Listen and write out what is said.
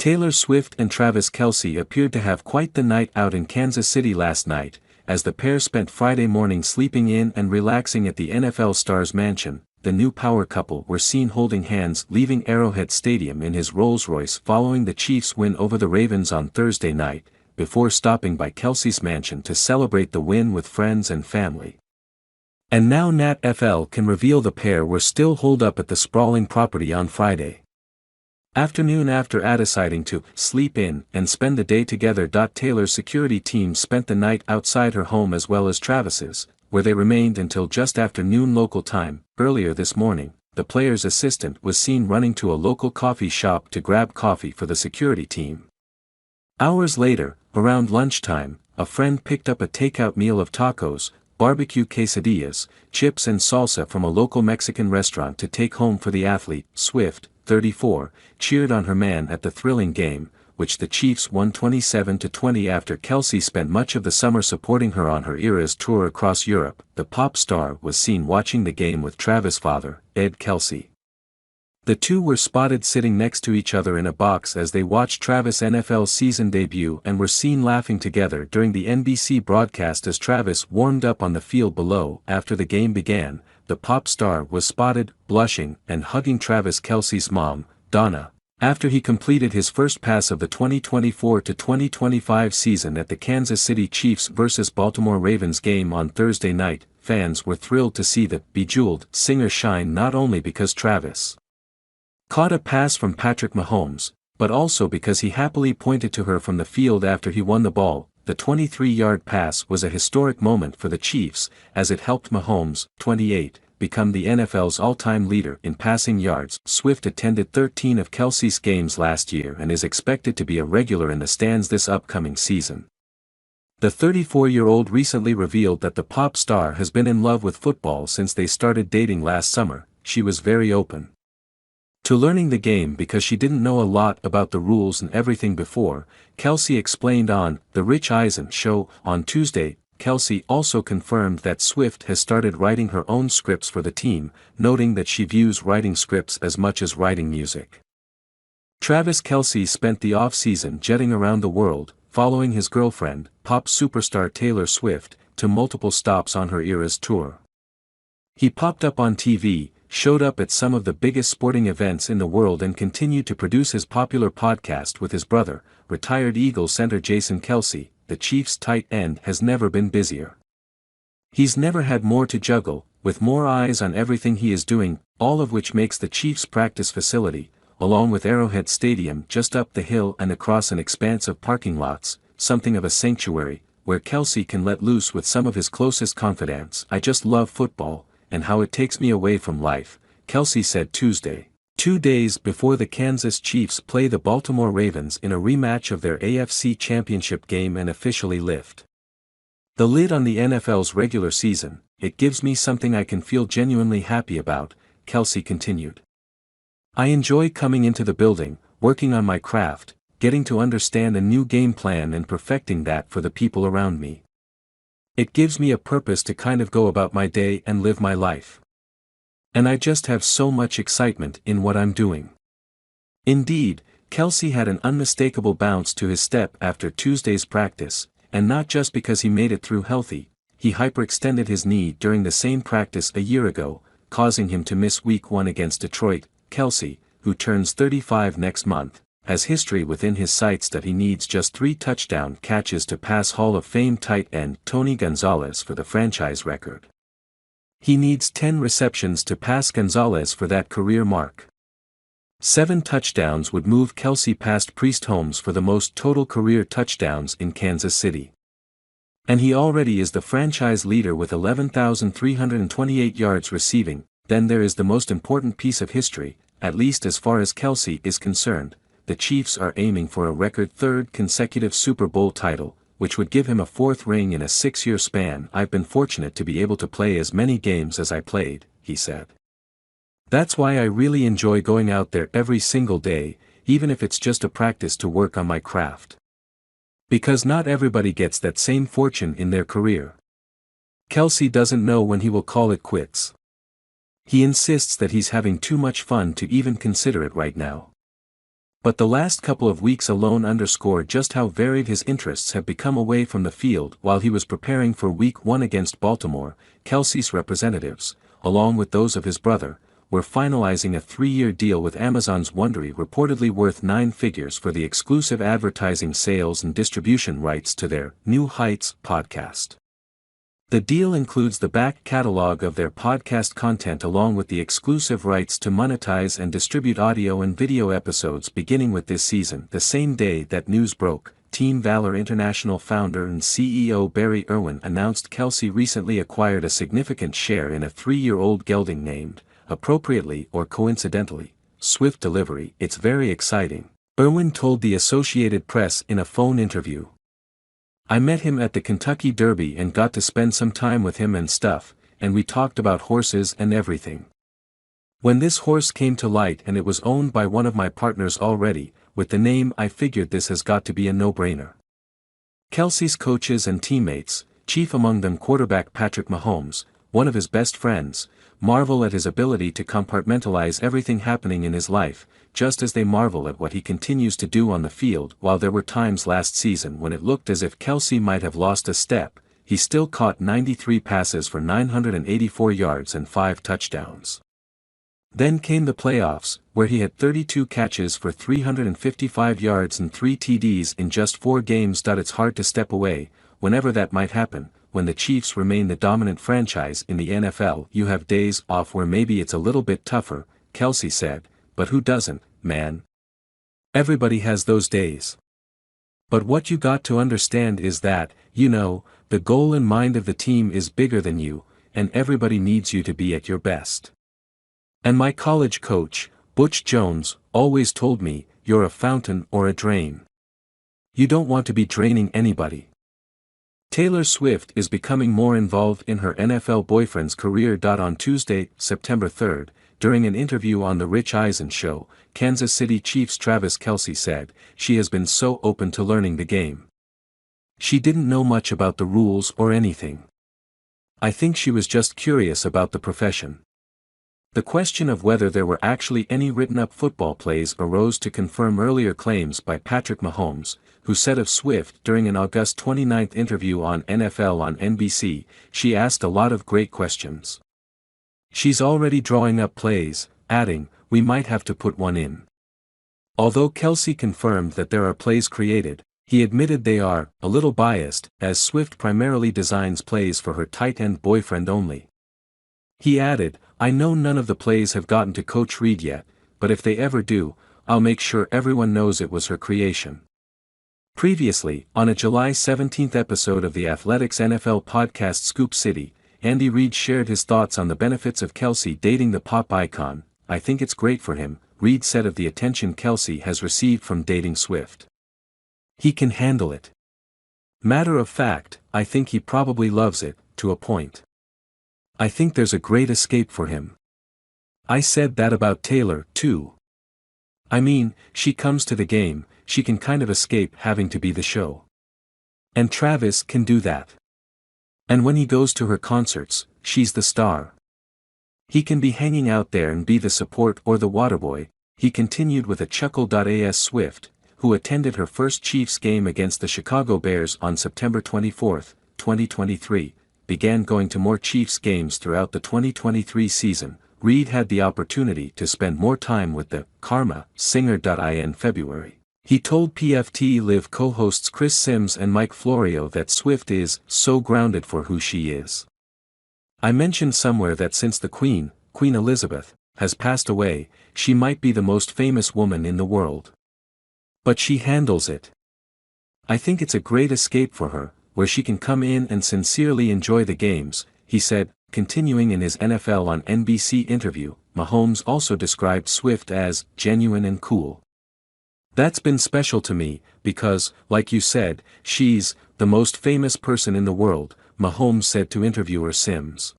Taylor Swift and Travis Kelce appeared to have quite the night out in Kansas City last night, as the pair spent Friday morning sleeping in and relaxing at the NFL star's mansion. The new power couple were seen holding hands leaving Arrowhead Stadium in his Rolls-Royce following the Chiefs' win over the Ravens on Thursday night, before stopping by Kelce's mansion to celebrate the win with friends and family. And now NatFL can reveal the pair were still holed up at the sprawling property on Friday afternoon after deciding to sleep in and spend the day together. Taylor's security team spent the night outside her home as well as Travis's, where they remained until just after noon local time. Earlier this morning, the player's assistant was seen running to a local coffee shop to grab coffee for the security team. Hours later, around lunchtime, a friend picked up a takeout meal of tacos, barbecue quesadillas, chips and salsa from a local Mexican restaurant to take home for the athlete. Swift, 34, cheered on her man at the thrilling game, which the Chiefs won 27-20 after Kelce spent much of the summer supporting her on her Eras tour across Europe. The pop star was seen watching the game with Travis' father, Ed Kelce. The two were spotted sitting next to each other in a box as they watched Travis' NFL season debut and were seen laughing together during the NBC broadcast as Travis warmed up on the field below. After the game began, the pop star was spotted, blushing and hugging Travis Kelce's mom, Donna, after he completed his first pass of the 2024-2025 season at the Kansas City Chiefs vs. Baltimore Ravens game on Thursday night. Fans were thrilled to see the bejeweled singer shine not only because Travis caught a pass from Patrick Mahomes, but also because he happily pointed to her from the field after he won the ball. The 23-yard pass was a historic moment for the Chiefs, as it helped Mahomes, 28, become the NFL's all-time leader in passing yards. Swift attended 13 of Kelce's games last year and is expected to be a regular in the stands this upcoming season. The 34-year-old recently revealed that the pop star has been in love with football since they started dating last summer. She was very open to learning the game because she didn't know a lot about the rules and everything before, Kelce explained on The Rich Eisen Show on Tuesday. Kelce also confirmed that Swift has started writing her own scripts for the team, noting that she views writing scripts as much as writing music. Travis Kelce spent the off-season jetting around the world, following his girlfriend, pop superstar Taylor Swift, to multiple stops on her Eras tour. He popped up on TV, showed up at some of the biggest sporting events in the world and continued to produce his popular podcast with his brother, retired Eagles center Jason Kelce. The Chiefs' tight end has never been busier. He's never had more to juggle, with more eyes on everything he is doing, all of which makes the Chiefs' practice facility, along with Arrowhead Stadium just up the hill and across an expanse of parking lots, something of a sanctuary, where Kelce can let loose with some of his closest confidants. I just love football, and how it takes me away from life, Kelce said Tuesday, 2 days before the Kansas Chiefs play the Baltimore Ravens in a rematch of their AFC Championship game and officially lift the lid on the NFL's regular season. It gives me something I can feel genuinely happy about, Kelce continued. I enjoy coming into the building, working on my craft, getting to understand a new game plan and perfecting that for the people around me. It gives me a purpose to kind of go about my day and live my life. And I just have so much excitement in what I'm doing. Indeed, Kelce had an unmistakable bounce to his step after Tuesday's practice, and not just because he made it through healthy. He hyperextended his knee during the same practice a year ago, causing him to miss Week 1 against Detroit. Kelce, who turns 35 next month, has history within his sights that he needs just 3 touchdown catches to pass Hall of Fame tight end Tony Gonzalez for the franchise record. He needs 10 receptions to pass Gonzalez for that career mark. 7 touchdowns would move Kelce past Priest Holmes for the most total career touchdowns in Kansas City. And he already is the franchise leader with 11,328 yards receiving. Then there is the most important piece of history, at least as far as Kelce is concerned. The Chiefs are aiming for a record 3rd consecutive Super Bowl title, which would give him a 4th ring in a 6-year span. I've been fortunate to be able to play as many games as I played, he said. That's why I really enjoy going out there every single day, even if it's just a practice to work on my craft. Because not everybody gets that same fortune in their career. Kelce doesn't know when he will call it quits. He insists that he's having too much fun to even consider it right now. But the last couple of weeks alone underscore just how varied his interests have become away from the field. While he was preparing for Week 1 against Baltimore, Kelce's representatives, along with those of his brother, were finalizing a 3-year deal with Amazon's Wondery, reportedly worth 9 figures, for the exclusive advertising sales and distribution rights to their New Heights podcast. The deal includes the back catalog of their podcast content along with the exclusive rights to monetize and distribute audio and video episodes beginning with this season. The same day that news broke, Team Valor International founder and CEO Barry Irwin announced Kelce recently acquired a significant share in a 3-year-old gelding named, appropriately or coincidentally, Swift Delivery. "It's very exciting," Irwin told the Associated Press in a phone interview. "I met him at the Kentucky Derby and got to spend some time with him and stuff, and we talked about horses and everything. When this horse came to light and it was owned by one of my partners already, with the name, I figured this has got to be a no-brainer." Kelce's coaches and teammates, chief among them quarterback Patrick Mahomes, one of his best friends, marvel at his ability to compartmentalize everything happening in his life, just as they marvel at what he continues to do on the field. While there were times last season when it looked as if Kelce might have lost a step, he still caught 93 passes for 984 yards and 5 touchdowns. Then came the playoffs, where he had 32 catches for 355 yards and 3 TDs in just 4 games. It's hard to step away, whenever that might happen. When the Chiefs remain the dominant franchise in the NFL, you have days off where maybe it's a little bit tougher, Kelce said, but who doesn't, man? Everybody has those days. But what you got to understand is that, the goal in mind of the team is bigger than you, and everybody needs you to be at your best. And my college coach, Butch Jones, always told me, you're a fountain or a drain. You don't want to be draining anybody. Taylor Swift is becoming more involved in her NFL boyfriend's career. On Tuesday, September 3rd, during an interview on The Rich Eisen Show, Kansas City Chiefs Travis Kelce said, "She has been so open to learning the game. She didn't know much about the rules or anything. I think she was just curious about the profession." The question of whether there were actually any written-up football plays arose to confirm earlier claims by Patrick Mahomes, who said of Swift during an August 29 interview on NFL on NBC, "She asked a lot of great questions. She's already drawing up plays," adding, "We might have to put one in." Although Kelce confirmed that there are plays created, he admitted they are a little biased, as Swift primarily designs plays for her tight end boyfriend only. He added, "I know none of the plays have gotten to Coach Reid yet, but if they ever do, I'll make sure everyone knows it was her creation." Previously, on a July 17 episode of the Athletics NFL podcast Scoop City, Andy Reid shared his thoughts on the benefits of Kelce dating the pop icon. "I think it's great for him," Reid said of the attention Kelce has received from dating Swift. "He can handle it. Matter of fact, I think he probably loves it, to a point. I think there's a great escape for him. I said that about Taylor, too. I mean, she comes to the game, she can kind of escape having to be the show. And Travis can do that. And when he goes to her concerts, she's the star. He can be hanging out there and be the support or the waterboy," he continued with a chuckle. As Swift, who attended her first Chiefs game against the Chicago Bears on September 24, 2023, began going to more Chiefs games throughout the 2023 season, Reid had the opportunity to spend more time with the Karma singer. In February, he told PFT Live co-hosts Chris Sims and Mike Florio that Swift is so grounded for who she is. "I mentioned somewhere that since the Queen Elizabeth, has passed away, she might be the most famous woman in the world. But she handles it. I think it's a great escape for her, where she can come in and sincerely enjoy the games," he said. Continuing in his NFL on NBC interview, Mahomes also described Swift as genuine and cool. "That's been special to me, because, like you said, she's the most famous person in the world," Mahomes said to interviewer Sims.